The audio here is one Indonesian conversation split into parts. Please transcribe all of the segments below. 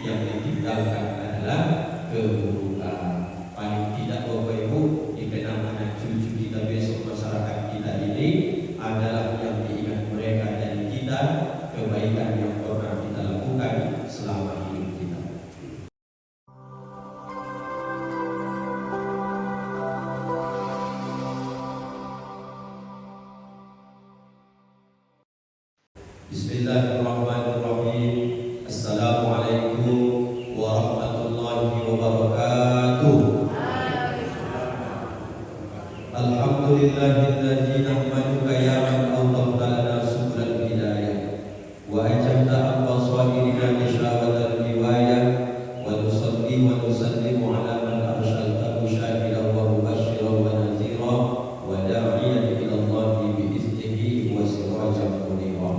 yang ditinggalkan adalah keburukan. Paling tidak Bapak Ibu, dikenang anak cucu kita besok, masyarakat kita ini adalah yang diingat mereka dari kita, kebaikan yang pernah kita lakukan selama hidup kita. Bismillahirrahmanirrahim. Assalamualaikum warahmatullahi wabarakatuh. Alhamdulillahilladzi nahmaduka ya man awdahta lana subulal hidayah wa ajabta an basairina bishawatal riwayah wa nusalli wa nusallimu ala man arsaltahu syahidan wa mubasysyiran wa nadhira wa da'iyan ila Allahi bi iznihi wa sirajan munira.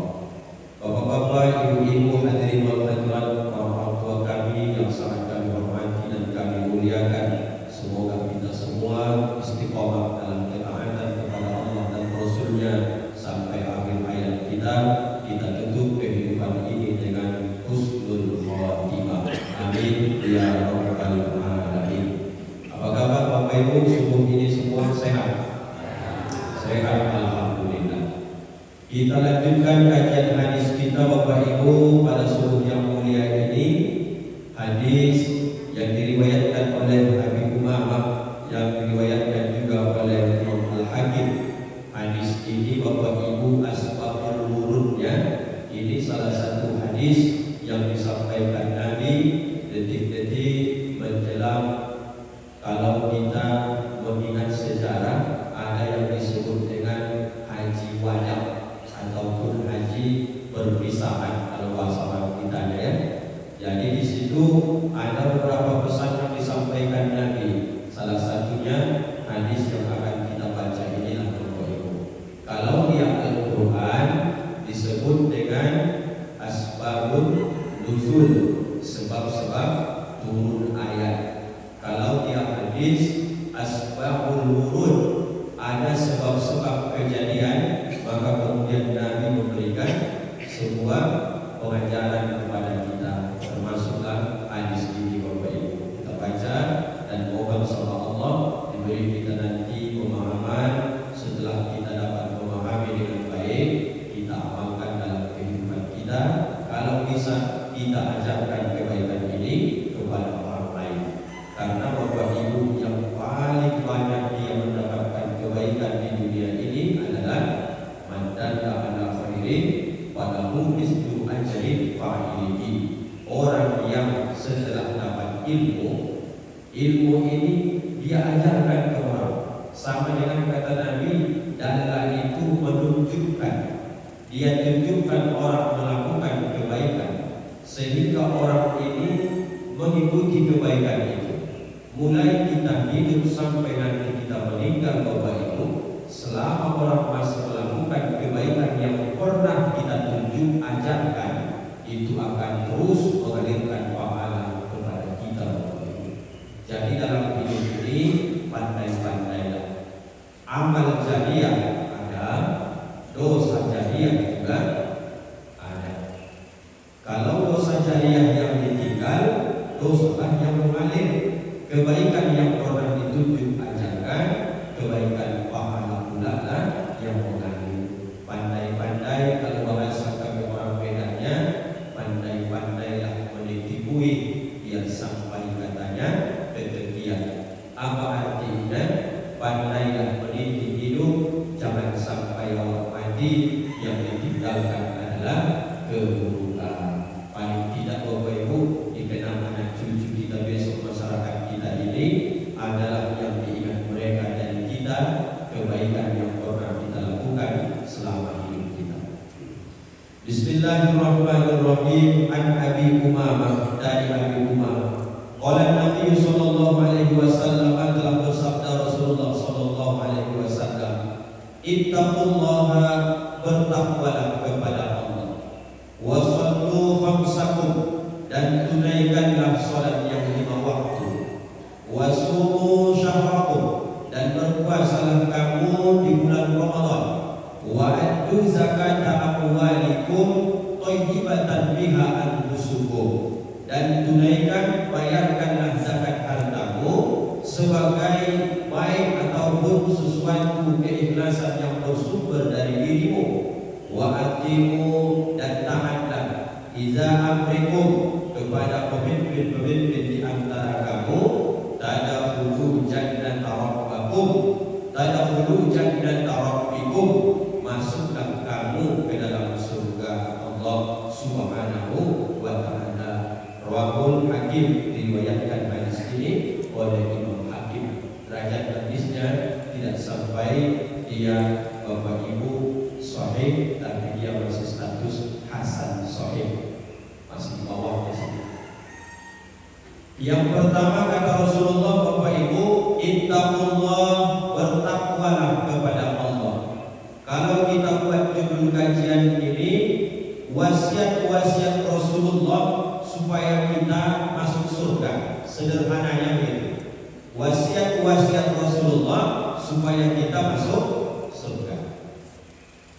Bapak-bapak, ibu-ibu, hadirin wal hadirat, para orang tua kami yang sangat kami hormati dan kami muliakan, semoga kita semua istiqomah dalam ketaatan kepada Allah dan Rasul-Nya sampai akhir hayat kita. Kita tutup kehidupan ini dengan husnul khatimah. Amin ya rabbal alamin. Apa kabar Bapak Ibu, subuh ini semua sehat? Sehat, alhamdulillah. Kita lanjutkan kajian hadis kita Bapak Ibu pada subuh yang mulia ini. Hadis yang diriwayatkan oleh Abi Umamah, yang diriwayatkan juga oleh Imam Al-Hakim. Hadis ini Bapak Ibu asbabul wurudnya, ini salah satu hadis yang disampaikan Nabi detik-detik menjelang, kalau kita mengingat sejarah, ada yang disebut dengan haji wada ataupun haji perpisahan kalau bahasa kita ya. Jadi di situ ada beberapa pesan yang disampaikan Nabi. Salah satunya hadis yang akan kita baca inilah Bapak Ibu. Kalau di Al-Quran disebut dengan asbabun nuzul, sebab-sebab turun ayat. Kalau di hadis asbabul wurud, ada sebab-sebab kejadian, maka kemudian Nabi memberikan sebuah pengajaran kepada kita, termasuklah hadis ini Bapak Ibu. Kita baca dan mohon sama Allah diberi kita nanti pemahaman. Setelah kita dapat memahami dengan baik, kita amalkan dalam kehidupan kita. Kalau bisa kita ajarkan kebaikan ini kepada orang lain. Karena Bapak Ibu, yang paling banyak dia mendapatkan kebaikan di dunia ini adalah mandalla ala khairin walahu mislu ajri fa'ilihi. Orang yang setelah dapat ilmu ini dia ajarkan ke orang. Sama dengan kata Nabi, dalla itu menunjukkan. Dia tunjukkan orang melakukan kebaikan sehingga orang ini mengikuti kebaikan itu. Mulai kita hidup sampai nanti kita meninggal Bapak Ibu, selama orang masih melakukan kebaikan yang pernah kita tunjuk ajarkan, itu akan terus mengalirkan pahala kepada kita Bapak Ibu. Jadi dalam hidup ini pandai-pandailah. Amal jariah ada, dosa jariah juga ada. Kalau dosa jariah yang ditinggal, dosalah yang mengalir. Kebaikan yang pernah ditunjuk ajarkan, kebaikan pahala pula lah yang mengalir. Pandai-pandai, kalau bahasa kami orang bedanya, pandai-pandailah meniti buih biar sampai katanya ketekian. Apa artinya? Pandailah meniti hidup, jangan sampai orang mati yang ditinggalkan adalah keburukan. Paling tidak Bapak Ibu, dikenang anak cucu kita besok, masyarakat kita ini adalah yang diingat mereka dari kita, kebaikan yang pernah kita lakukan selama hidup kita. Bismillahirrahmanirrahim. An Abi Umamah, dari Abi Umamah, qala Nabi sallallahu alaihi wasallam, telah bersabda Rasulullah sallallahu alaihi wasallam, ittaqullaha, bertakwalah kepada Allah, wa sallu khamsakum, dan tunaikanlah salat yang 5 waktu, wa sumu syahrakum, dan berpuasalah kamu di bulan Ramadan, wa addu zakata amwalikum thayyibatan biha anfusukum, dan pemimpin-pemimpin di antara kamu, tadkhulu jannata rabbakum, tadkhulu jannata rabbikum, masuklah kamu ke dalam surga Allah Subhanahu wa taala. Rawahul Hakim, diriwayatkan hadis ini oleh Imam Hakim. Derajat hadisnya tidak sampai dia Bapak Ibu sahih, tapi dia masih status hasan sahih, masih bawah di sini. Yang pertama kata Rasulullah, Bapak Ibu, ittaqullah, bertakwalah kepada Allah. Kalau kita buat judul kajian ini wasiat-wasiat Rasulullah supaya kita masuk surga, sederhananya begitu. Wasiat-wasiat Rasulullah supaya kita masuk surga.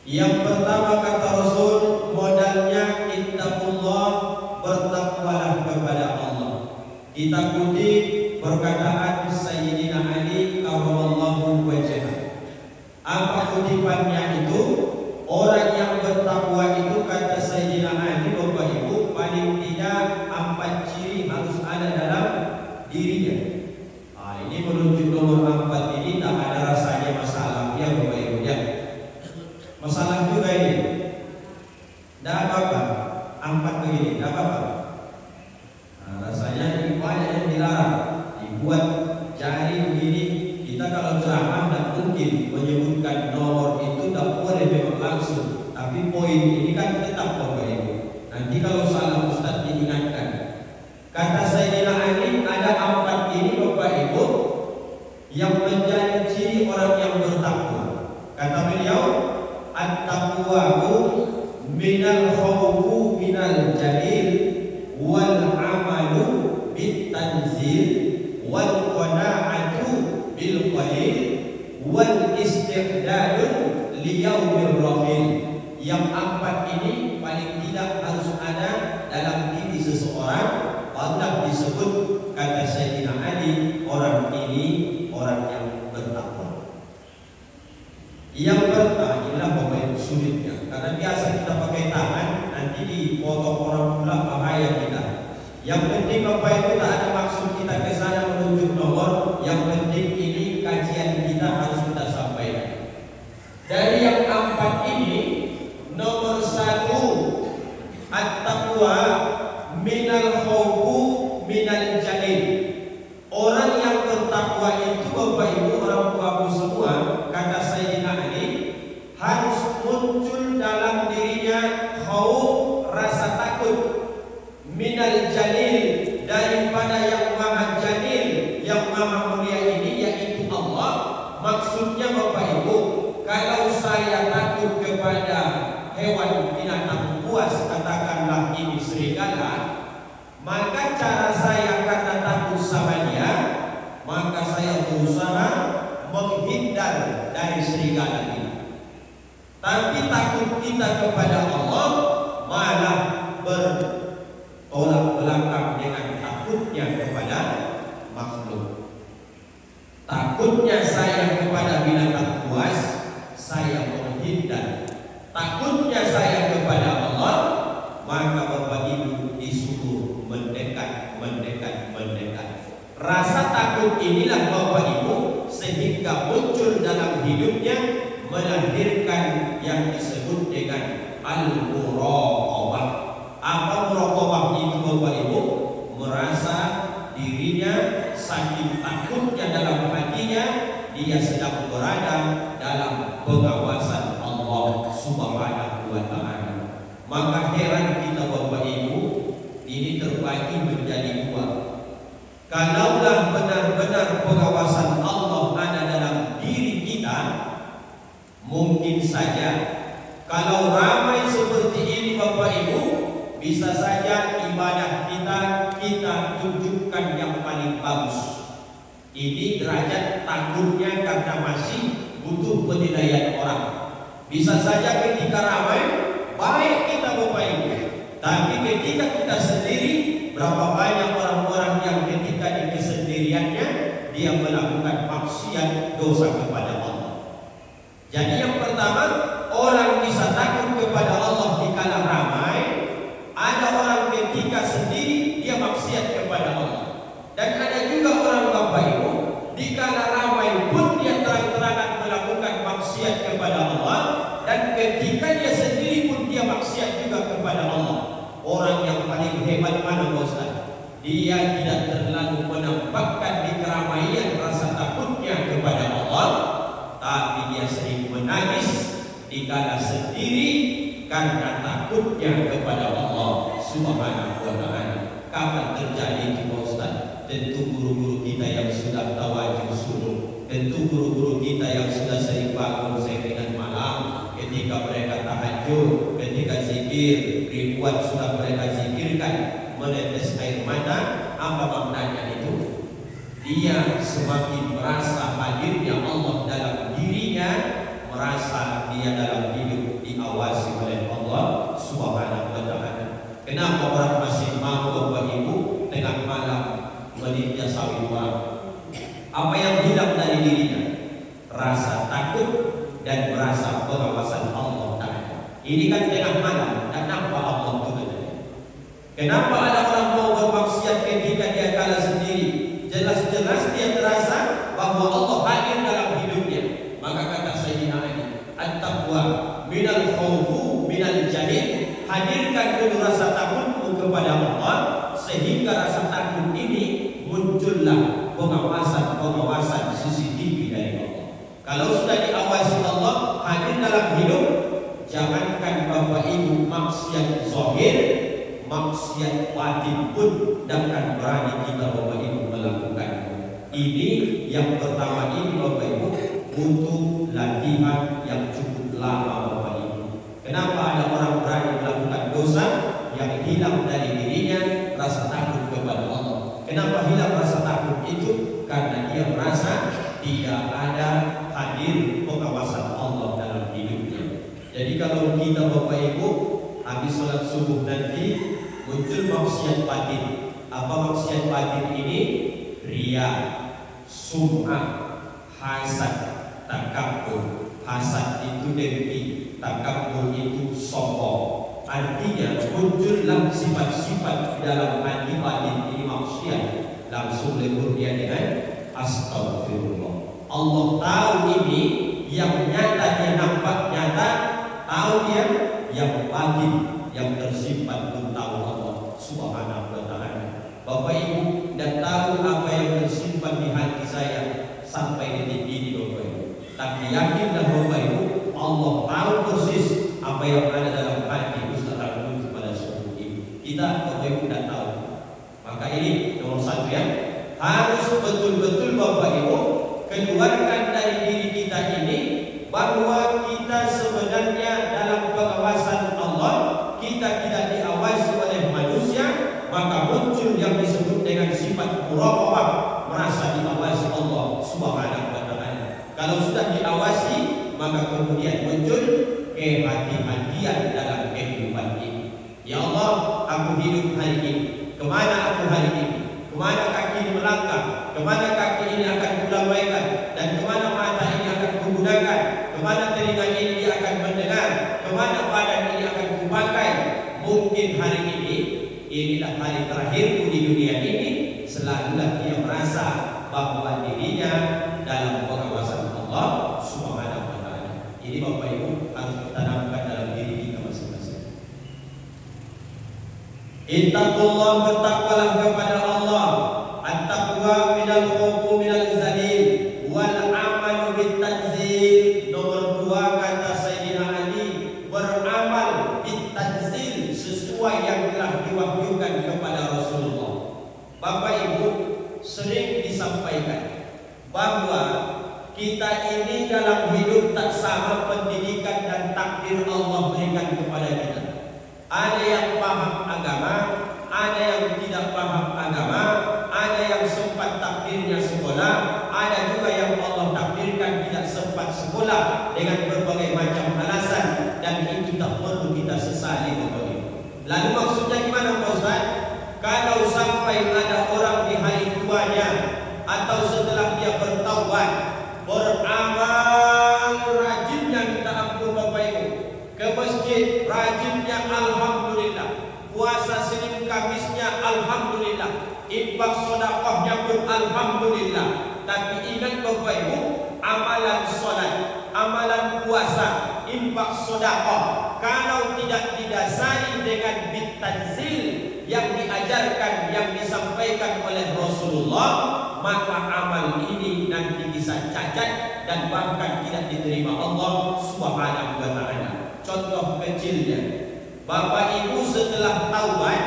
Yang pertama kata Rasul, modalnya ittaqullah, bertakwalah kepada Allah. Kita kutip perkataan Sayyidina Ali karramallahu wajhah. Apa kutipannya itu? Orang yang bertakwa itu, kata Sayyidina Ali, Bapak Ibu, paling tidak 4 ciri harus ada dalam dirinya. Ini menunjuk nomor 4 ini tak ada rasanya masalah ya Bapak Ibu ya. Masalah juga ini. Tidak apa-apa. 4 begini, tidak apa-apa. Rasanya ini banyak yang dilarang. Dibuat jari begini. Kita kalau ceramah tidak mungkin menyebutkan nomor itu, tidak boleh memang langsung. Tapi poin ini kan tetap Bapak Ibu. Nanti kalau salah Ustaz diingatkan. Kata Sayyidina Ali, ada 4 ini Bapak Ibu yang menjadi ciri orang yang bertakwa. Kata beliau, at-taqwa'u minal khawfu minal jalil wal amalu bit tanzil wal qana'atu bil qalil wal istiqdadu liyaumir rahil. Yang 4 ini paling tidak harus ada dalam diri seseorang. Allah disebut, kata Sayyidina Ali, orang ini orang yang bertakwa. Yang pertama, inilah Bapak Ibu sulitnya, karena biasa kita pakai tangan, nanti dipotong orang pula, bahaya kita. Yang penting Bapak Ibu, tak ada maksud kita ke sana menunjuk nomor. Yang penting ini kajian kita harus kita sampaikan. Dari yang 4 ini, nomor 1, at-taqwa minal khawfu minal jalil. Orang yang bertakwa itu Bapak Ibu, orang tuaku semua, kata Sayyidina Ali, harus muncul dalam dirinya khauf, rasa takut, minal jalil, daripada yang maha jalil, yang maha mulia ini, yaitu Allah. Maksudnya Bapak Ibu, kalau saya takut kepada hewan binatang buas, katakanlah ini serigala, maka cara saya karena takut sama dia, maka saya berusaha menghindar dari serigala ini. Tapi takut kita kepada Allah malah bertolak belakang dengan takutnya kepada makhluk. Takutnya saya kepada binatang buas, saya menghindar. Takutnya saya kepada Allah, maka Bapak Ibu disuruh mendekat. Rasa takut inilah Bapak Ibu sehingga muncul dalam hidupnya, melahirkan yang disebut dengan al-muraqabah. Apa muraqabah itu Bapak Ibu? Merasa dirinya saking takutnya dalam hatinya, dia sedang berada dalam pengawasan Allah Subhanahu wa taala. Maka heran kita Bapak Ibu, ini terbagi menjadi 2. Kalaulah benar-benar pengawasan Allah ada dalam diri kita, mungkin saja kalau ramai seperti ini Bapak Ibu, bisa saja ibadah kita tunjukkan yang paling bagus. Ini derajat takutnya karena masih butuh penilaian orang. Bisa saja ketika ramai baik kita Bapak Ibu, tapi ketika kita sendiri, berapa banyak orang-orang yang ketika di kesendiriannya dia melakukan maksiat, dosa kepada Allah. Jadi yang pertama, orang bisa takut kepada Allah di kala ramai. Ada orang ketika sendiri dia maksiat kepada dia tidak terlalu menampakkan di keramaian rasa takutnya kepada Allah, tapi dia sering menangis dikala sendiri karena takutnya kepada Allah Subhanahu wa Ta'ala. Kapan terjadi itu Pak Ustaz? Tentu guru-guru kita yang sudah tawadhu suruh, tentu guru-guru kita yang sudah sering bangun dengan malam, ketika mereka tahajud, ketika zikir, ribuan sudah mereka zikirkan, menetes air mata. Apa maknanya itu? Dia semakin merasa hadirnya Allah dalam dirinya, merasa dia dalam hidup diawasi oleh Allah Subhanahu wa Ta'ala. Kenapa orang masih mau Bapak Ibu tengah malam meninjau sawit-sawit? Apa yang hilang dari dirinya? Rasa takut dan merasa pengawasan Allah Ta'ala. Ini kan tengah malam dan nampak Allah Ta'ala. Kenapa ada orang mau bermaksiat ketika dia kalah sendiri? Jelas-jelas dia terasa bahwa Allah hadir dalam hidupnya. Maka kata Sayyidina Ali, at-taqwa minal khawfu minal jahil. Hadirkan dulu rasa takutmu kepada Allah, sehingga rasa takut ini muncullah pengawasan CCTV dari Allah. Kalau sudah diawasi Allah, hadir dalam hidup, jangankan Bapak Ibu maksiat zahir, maksiat batin pun takkan berani kita Bapak Ibu melakukan. Ini yang pertama ini Bapak Ibu butuh latihan yang cukup lama Bapak Ibu. Kenapa ada orang berani melakukan dosa yang hilang dari dirinya rasa takut kepada Allah? Kenapa hilang rasa takut itu? Karena dia merasa tidak ada hadir pengawasan Allah dalam hidupnya. Jadi kalau kita Bapak Ibu habis sholat subuh nanti muncul maksiat batin. Apa maksiat batin ini? Riya, sum'ah, hasad, takabur. Hasad itu dengki, takabur itu sombong. Artinya muncullah sifat-sifat dalam hati batin ini maksiat. Langsung lebur dia dengan astagfirullah. Allah tahu ini yang nyata, dia nampak nyata, tahu dia yang batin, yang tersimpan pun tahu Allah Subhanahu wa Ta'ala. Bapak Ibu tidak tahu apa yang tersimpan di hati saya sampai detik ini Bapak Ibu. Tapi yakinlah Bapak Ibu, Allah tahu persis apa yang ada dalam hati Ustaz Abdul kepada suatu ibu. Kita Bapak Ibu tidak tahu. Maka ini nomor satu ya, harus betul-betul Bapak Ibu keluarkan dari diri kita ini bahwa kita sebenarnya dalam pengawasan Allah, kita tidak diawasi oleh manusia. Maka muncul yang disebut dengan sifat muraqabah, merasa diawasi Allah Subhanahu wa Ta'ala. Kalau sudah diawasi, maka kemudian muncul kehati-hatian dalam kehidupan ini. Ya Allah, aku hidup hari ini. Kemana aku hari ini? Kemana kaki ini melangkah? Kemana kaki ini akan kulambaikan? Dan kemana mata ini akan kugunakan? Kemana telinga ini dia akan mendengar? Kemana badan ini akan kupakai? Mungkin hari ini inilah hari terakhirku di dunia ini. Selalulah dia merasa bahwa dirinya dalam pengawasan Allah Subhanahu wa Ta'ala. Ini Bapak Ibu harus ditanamkan dalam diri kita masing-masing. Ittaqullah, bertakwalah kepada Allah. At-taqwa minal khawfu minal zalil wal amalu bitanzil. Nomor 2 kata Sayyidina Ali, beramal bitanzil sesuai yang telah diwahyukan kepada Rasulullah. Bapak Ibu, sering disampaikan bahwa kita ini dalam hidup tak sama pendidikan dan takdir Allah berikan kepada kita. Ada yang paham agama, ada yang tidak paham agama, ada yang sempat takdirnya sekolah, ada juga yang Allah takdirkan tidak sempat sekolah dengan berbagai macam alasan, dan itu tak perlu kita sesali Bapak Ibu. Lalu maksudnya gimana Pak Ustaz? Kalau sampai ada orang di hari tuanya atau setelah dia bertaubat, beramal rajinnya minta ampun Bapak Ibu, ke masjid rajinnya alhamdulillah, puasa Senin Kamisnya alhamdulillah, infak sedekahnya pun alhamdulillah. Tapi ingat Bapak Ibu, amalan salat, amalan puasa, infak sedekah kalau tidak didasari dengan bitanzil yang diajarkan, yang disampaikan disampaikan oleh Rasulullah, maka amal ini nanti bisa cacat dan bahkan tidak diterima Allah Subhanahu wa taala. Contoh kecilnya, Bapak Ibu setelah taubat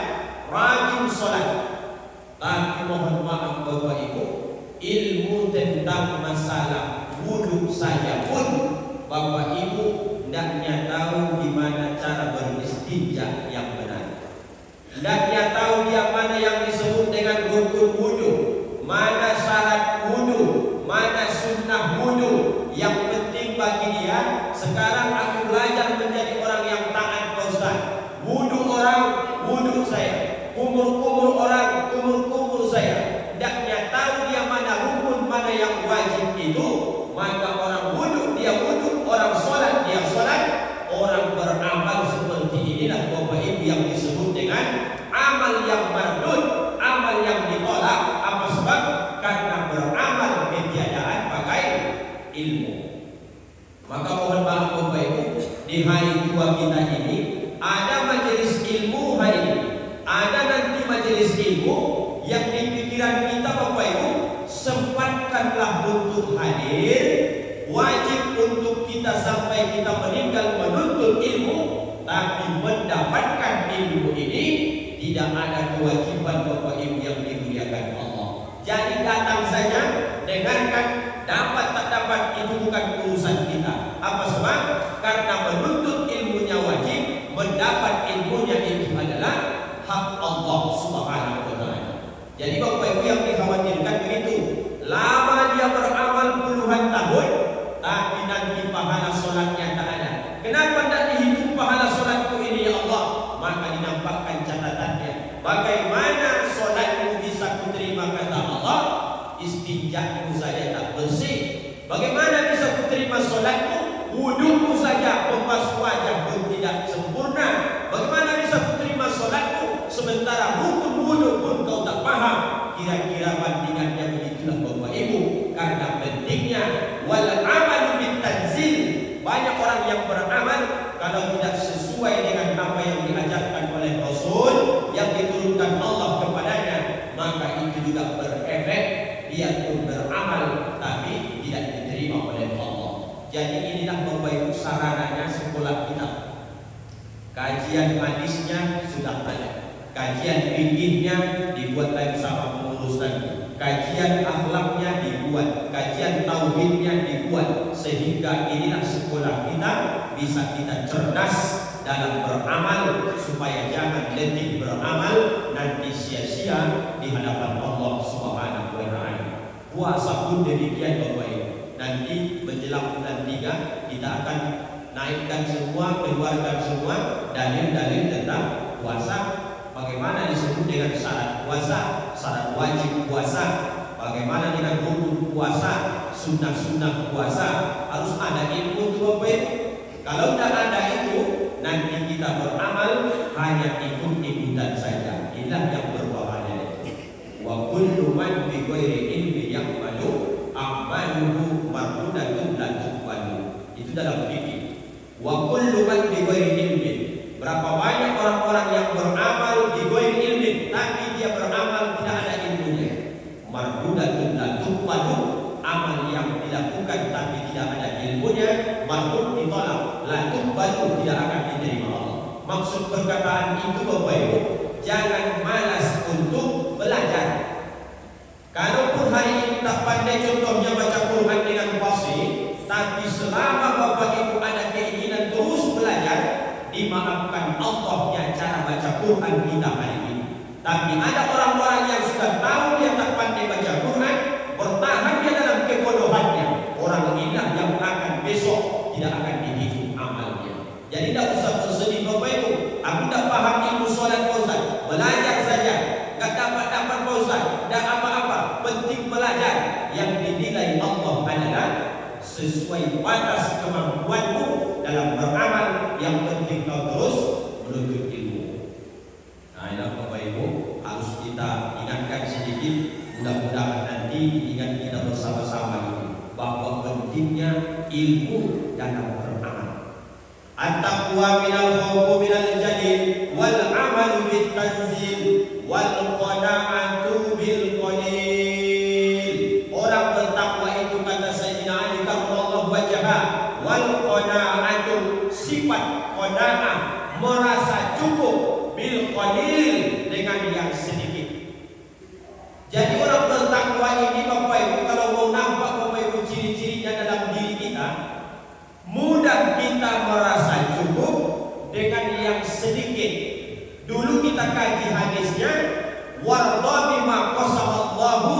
rajin sholat, tapi mohon maaf Bapak Ibu, ilmu tentang masalah wudhu saja pun Bapak Ibu hendaknya tahu di mana cara beristinja yang benar. Hendaknya tahu dia mana yang disebut dengan rukun wudhu, mana syarat wudhu, mana sunnah wudhu. Yang penting bagi dia, sekarang aku belajar menjadi orang yang taat Pak Ustaz. Wudhu orang, wudhu saya. Kumur-kumur orang, kumur-kumur saya. Hendaknya tahu dia mana rukun, mana yang wajib itu. Maka orang wudhu, dia wudhu. Orang sholat, dia sholat. Orang beramal seperti inilah Bapak Ibu yang disebut dengan amal yang mardud, amal yang ditolak. Apa sebab? Karena beramal ketiadaan pakai ilmu. Maka mohon maaf Bapak Ibu, di hari tua kita ini ada majelis ilmu hari ini. Ada nanti majelis ilmu yang di pikiran kita Bapak Ibu, sempatkanlah untuk hadir. Wajib untuk kita sampai kita meninggal menuntut ilmu, tapi mendapatkan ilmu ini tidak ada kewajiban Bapak Ibu yang dimuliakan Allah. Jadi datang saja, dengarkan, dapat tak dapat itu bukan urusan kita. Apa sebab? Karena menuntut ilmunya wajib, mendapat ilmunya itu adalah hak Allah Subhanahu wa taala. Jadi Bapak Ibu yang dikhawatirkan begitu, lama dia beramal puluhan tahun, tapi nanti pahala solatnya tak ada. Kenapa tak dihitung pahala solatku ini ya Allah? Maka dinampakkan catatannya. Bagaimana solatmu bisa kuterima kata Allah? Istinjaku saja tak bersih. Bagaimana bisa kuterima solatmu? Wuduku saja, membasuh wajah pun tidak sempurna. Bagaimana bisa kuterima solatmu? Sementara rukun wudu pun kau tak paham. Kira-kira bandingannya begitulah Bapak Ibu. Karena pentingnya wal amalu bitanzil. Banyak orang yang beramal kalau tidak sesuai dengan apa yang diajarkan oleh Rasul yang diturunkan Allah kepadanya, maka itu juga berefek dia pun beramal tapi tidak diterima oleh Allah. Jadi inilah Bapak Ibu sarananya sekolah kita. Kajian hadisnya sudah ada, kajian fikihnya dibuat lagi sama pengurus lagi, kajian akhlaknya dibuat, kajian tauhidnya dibuat, sehingga inilah sekolah kita bisa kita cerdas dalam beramal supaya jangan letih beramal nanti sia-sia di hadapan Allah Subhanahu wa taala. Puasa pun demikian Bapak Ibu. Nanti menjelang bulan 3 kita akan naikkan semua, keluarkan semua dalil-dalil tentang puasa. Bagaimana disebut dengan syarat puasa, syarat wajib puasa, bagaimana dengan rukun puasa, sunnah-sunnah puasa. Harus ada ilmu itu Bapak Ibu. Kalau tidak ada itu, nanti kita beramal hanya ikut-ikutan saja. Inilah yang berbahaya. Wa kullu man bi ghairi ilmi ya'malu a'maluhu mardudatun la tuqbalu. Itu dalam fikih. Wa kullu man bi ghairi ilmi. Berapa banyak orang-orang yang beramal di ghairi ilmi, tapi dia beramal tidak ada ilmunya. Mardudatun la tuqbalu. Amal yang dilakukan tapi tidak ada ilmunya, mardud ditolak. La tuqbalu, tidak akan diterima Allah. Maksud perkataan itu Bapak Ibu, jangan malas untuk belajar. Kalaupun hari ini tak pandai contohnya baca Quran dengan fasih, tapi selama Bapak Ibu ada keinginan terus belajar, dimaafkan Allahnya cara baca Quran kita hari ini. Tapi ada orang-orang yang sudah tahu dia tak pandai baca Quran, bertahan dia dalam kebodohannya. Orang inilah yang akan besok tidak akan dihitung amalnya. Jadi tidak usah bersedih Bapak Ibu. Aku tak paham ilmu solat Pak Ustaz, belajar saja. Tak dapat Pak Ustaz, tak apa-apa. Penting belajar. Yang dinilai Allah adalah sesuai batas kemampuanmu dalam beramal. Yang penting kau terus menuntut ilmu. Nah, inilah Bapak Ibu harus kita ingatkan sedikit. Mudah-mudahan nanti ingat kita bersama-sama ini bahwa pentingnya ilmu dalam beramal. At-taqwa minal khawfu minal jalil wal amalu bit tanzil wal qana'atu bil qalil. Orang bertakwa itu kata Sayyidina Ali karramallahu wajhahu, wal qanaatu, sifat qanaah, merasa cukup, bil qalil, dengan yang sedikit. Jadi orang bertakwa ini Bapak Ibu, kalau mau nampak Bapak Ibu ciri-cirinya dalam diri kita, mudah kita merasa cukup dengan yang sedikit. Dulu kita kaji hadisnya, warda bima qasamallahu,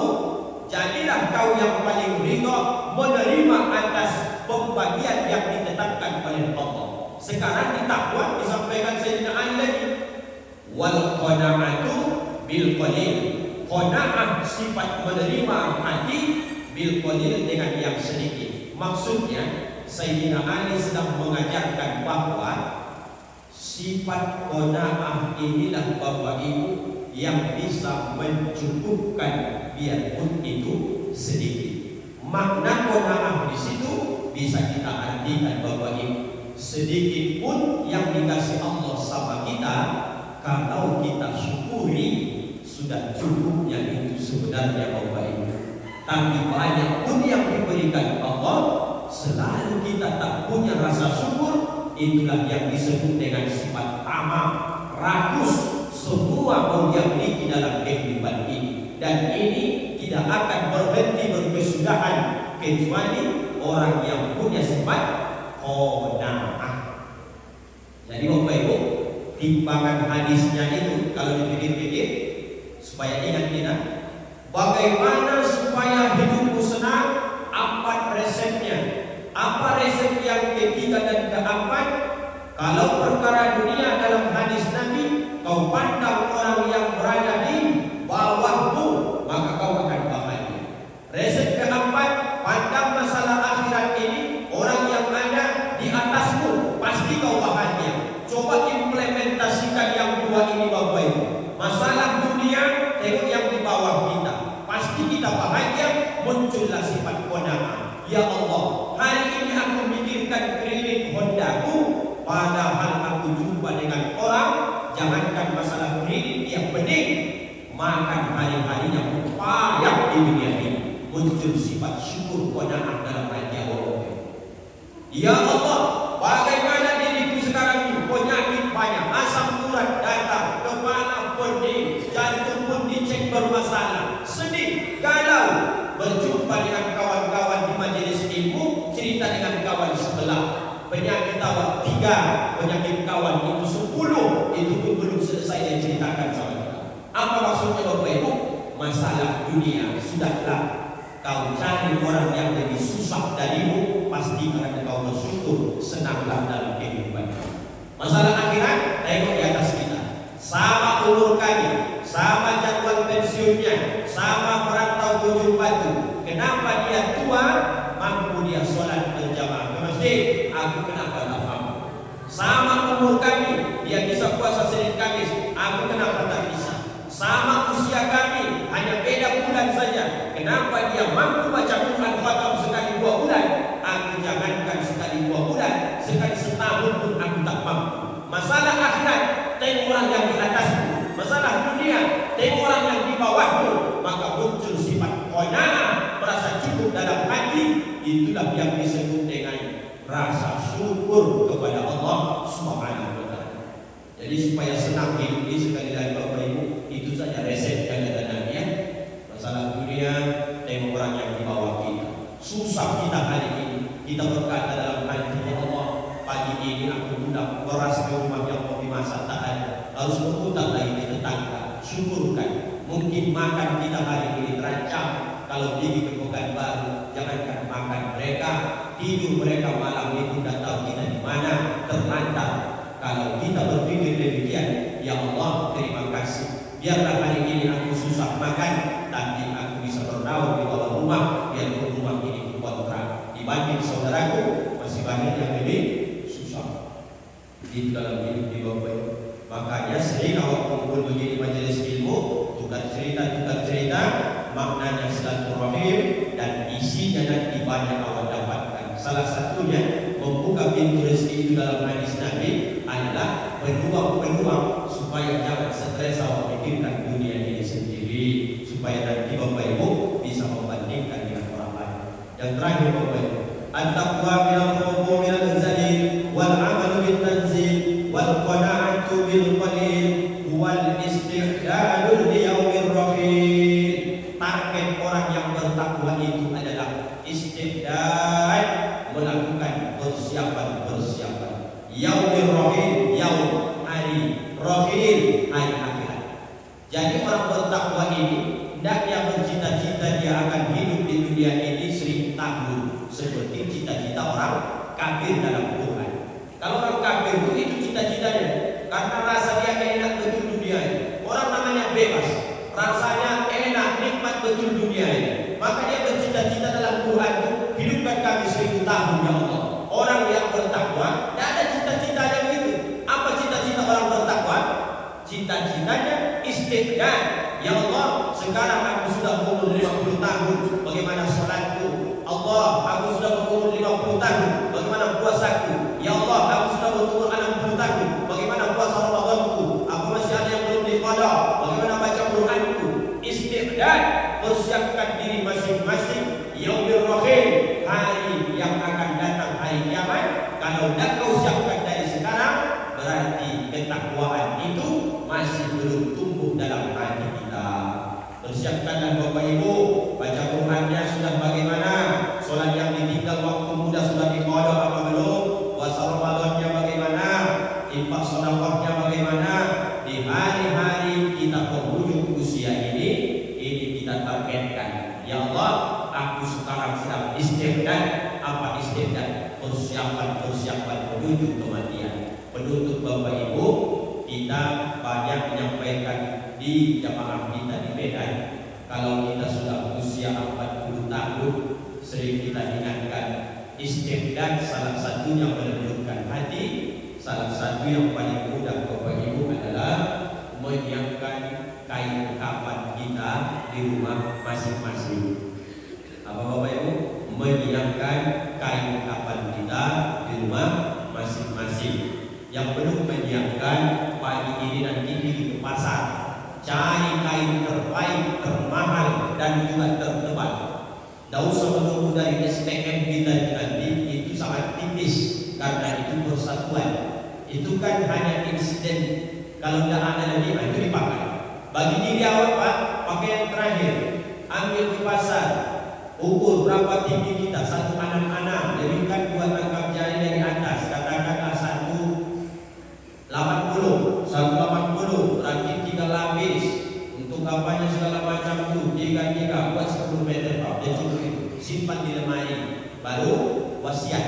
jadilah kau yang paling ridha menerima atas pembagian yang ditetapkan oleh Allah. Sekarang di takwa disampaikan Sayyidina Ali lagi, wal qanaatu bil qalil. Qanaah sifat menerima hati, bil qalil dengan yang sedikit. Maksudnya Sayyidina Ali sedang mengajarkan bahwa sifat qanaah inilah Bapak Ibu yang bisa mencukupkan biarpun itu sedikit. Makna qanaah di situ bisa kita artikan Bapak Ibu, sedikit pun yang dikasih Allah sama kita, kalau kita syukuri sudah cukupnya itu sebenarnya Bapak Ibu. Tapi banyak pun yang diberikan Allah, selalu kita tak punya rasa syukur. Itulah yang disebut dengan sifat tamak, rakus, semua mau diambil dalam kehidupan ini. Dan ini tidak akan berhenti berkesudahan kecuali orang yang punya sifat qanaah. Jadi Bapak Ibu, timbangan hadisnya itu kalau dipikir-pikir, supaya ingat kita, bagaimana supaya hidupku senang, apa resepnya? Apa resep yang ketiga dan keempat? Kalau perkara dunia dalam hadis Nabi, kau pandang orang yang berada di bawahmu, maka kau akan bahagia. Resep keempat, pandang masalah akhirat ini, orang yang ada di atasmu, pasti kau bahagia. Coba implementasikan yang dua ini Bapak Ibu. Masalah dunia, tengok yang di bawah kita, pasti kita bahagia. Muncullah sifat qanaah. Ya Allah, hari ini aku mikirkan kredit Hondaku, padahal aku jumpa dengan orang, jangankan masalah kredit yang bening, makan hari-harinya payah di dunia ini. Muncul sifat syukur qanaah dalam hati Allah. Ya Allah, bagaimana diriku sekarang ini, penyakit banyak, asam urat datang, kepala pening, jantung pun dicek bermasalah, sedih, galau. Berjumpa dengan kawan-kawan di majelis ilmu, cerita dengan kawan sebelah, penyakit awak 3, penyakit kawan itu 10, itu pun belum selesai yang ceritakan sama kita. Apa maksudnya Bapak Ibu? Masalah dunia, sudahlah kau cari orang yang lebih susah darimu, pasti karena kau bersyukur, senanglah dalam kehidupan. Masalah akhirat, tengok di atas kita, sama umur kami, sama jadwal pensiunnya, sama merantau Bojong Batu. Kenapa dia tua, mampu dia sholat berjamaah ke masjid, aku kenapa tak mampu? Sama umur kami, dia bisa puasa Senin Kamis, aku kenapa tak bisa? Sama usia kami, hanya beda bulan saja, kenapa dia mampu baca Quran khatam sekali 2 bulan, aku jangankan sekali 2 bulan, sekali setahun pun aku tak mampu. Masalah akhirat, tengok orang yang di atasmu. Masalah dunia, tengok orang yang di bawahmu. Maka muncul sifat qanaah, merasa cukup dalam hati. Itulah yang disebut dengan rasa syukur kepada Allah Subhanahu wa ta'ala. Jadi supaya senang hidup ini, sekali lagi Bapak Ibu, itu saja resep yang ada Nabi ya. Masalah dunia, tengok orang yang di bawah kita. Susah kita hari ini, kita berkata dalam hati, ya Allah, pagi ini aku undang beras ke rumah yang mau dimasak tak ada, harus berhutang lagi di tetangga. Syukurkan, mungkin makan kita hari ini terancam. Kalau pergi ke Pekanbaru, jangankan makan mereka, tidur mereka malam itu tidak tahu kita di mana, terlantar. Kalau kita berpikir demikian, ya Allah terima kasih, biarlah hari ini aku susah makan, tapi aku bisa bernaung di bawah rumah, biar rumah ini berkontrak. Dibanding saudaraku, masih banyak yang lebih di dalam hidup di Bapak Ibu. Makanya sering awak kumpul begini majelis ilmu, tukar cerita, maknanya silaturahim dan isinya nanti banyak awak dapatkan. Salah satunya membuka pintu rezeki itu dalam hadis Nabi adalah peluang-peluang supaya jangan stres awak pikirkan dunia ini sendiri. supaya nanti Bapak Ibu bisa membandingkan dengan orang lain. Yang terakhir Bapak Ibu, at-taqwa minal khawfi minal zalil wal 'amalu bit tanzil wal qana'atu bil qalil wal istihdadul li yaumir rahil. Target orang yang bertakwa itu adalah istihdad, melakukan persiapan yaumir rahil, yaum hari rahil, hari akhirat. Jadi orang bertakwa ini hendaknya bercita-cita dia akan hidup di dunia ini 1000 tahun seperti cita-cita orang kafir dalam Quran. Kalau orang kafir itu cita-citanya karena rasa dia enak betul dunia ini. Orang namanya bebas, rasanya enak nikmat betul dunia ini. Maka dia bercita-cita dalam Quran itu, hidupkan kami 1000 tahun ya Allah. Orang yang bertakwa tidak ada cita-citanya begitu. Apa cita-cita orang bertakwa? Cita-citanya istiqdad. Ya Allah, sekarang aku sudah umur 50 tahun, bagaimana salatku? Allah, aku sudah berumur 50 tahun, bagaimana puasaku? Ya Allah, aku sudah berumur 60 tahun, bagaimana puasa Ramadanku? Aku masih ada yang belum diqada, bagaimana baca Quranku? Istiqdad, persiapkan diri masing-masing. Yaumir rahil, hari yang akan datang, hari kiamat. Kalau tidak kau siapkan dari sekarang, berarti ketakwaan itu masih belum tumbuh dalam hati kita. Persiapkanlah Bapak Ibu, baca Qurannya sudah bagaimana, sholat yang ditinggal waktu muda sudah diqada apa belum, puasa Ramadannya bagaimana, infak sedekahnya bagaimana. Di hari-hari kita penghujung usia ini kita targetkan. Ya Allah, aku sekarang sedang istiqdad. Apa istiqdad? Persiapan menuju kematian. Penutup Bapak Ibu, kita banyak menyampaikan di jamaah kita di Medan. Kalau kita sudah usia 40 tahun, sering kita ingatkan istiqdad salah satunya melembutkan hati. Salah satu yang paling mudah Bapak Ibu adalah menyiapkan kain kafan kita di rumah masing-masing. Apa Bapak Ibu? Menyiapkan kain kafan kita di rumah masing-masing. Yang belum menyiapkan, pagi ini nanti pergi ke pasar, cari kain terbaik, termahal dan juga tertebal. Tidak usah menunggu dari STM kita nanti, itu sangat tipis karena itu persatuan. Itu kan hanya insiden. Kalau tidak ada lagi, itu dipakai. Bagi diri awak Pak, pakai yang terakhir. Ambil ke pasar, ukur berapa tinggi kita, 1,66, jadikan buat angkat jari dari atas, katakanlah 180, berarti 3 lapis. Untuk kampanye segala macam itu 3 buat 10 meter Pak, dan cukup itu. Simpan di lemari. Baru wasiat.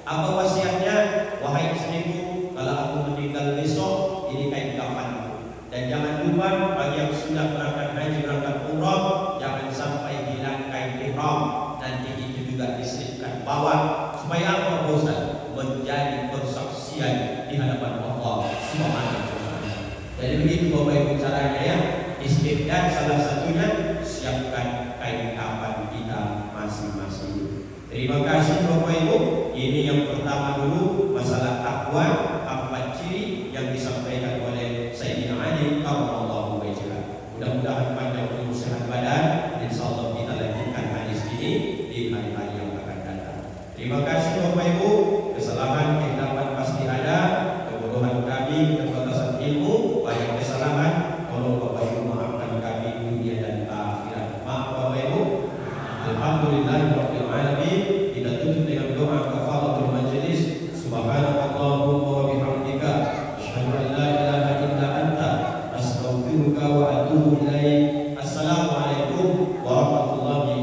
Apa wasiatnya? Wahai istriku, kalau aku meninggal besok, ini kain kafanku. Dan jangan lupa bagi yang sudah berangkat haji, berangkat umrah, jangan sampai hilang kain ihram. Nanti itu juga diselipkan bawah supaya apa Ustaz? Menjadi persaksian di hadapan Allah Subhanahu wa taala. Jadi begitu Bapak Ibu caranya ya. Istiqdad salah satunya, siapkan kain kafan kita masing-masing. Terima kasih Bapak Ibu. Ini yang pertama dulu masalah takwa, 4 ciri yang disampaikan oleh Sayyidina Ali karramallahu wajhahu. Mudah-mudahan panjang umur sehat badan. Insyaallah kita lanjutkan hadis ini di hari-hari yang akan datang. Terima kasih Bapak Ibu. Kesalahan kehidupan pasti ada, kebodohan kami, keterbatasan ilmu, banyak kesalahan. Tolong Bapak Ibu maafkan kami dunia dan akhirat. Maaf Bapak Ibu. Alhamdulillahirabbil alamin. Kita tutup dengan doa kafaratul majelis. Subhanakallahumma wa bihamdika, asyhadu an la ilaha illa anta, astaghfiruka wa atubu ilaik. Assalamualaikum warahmatullahi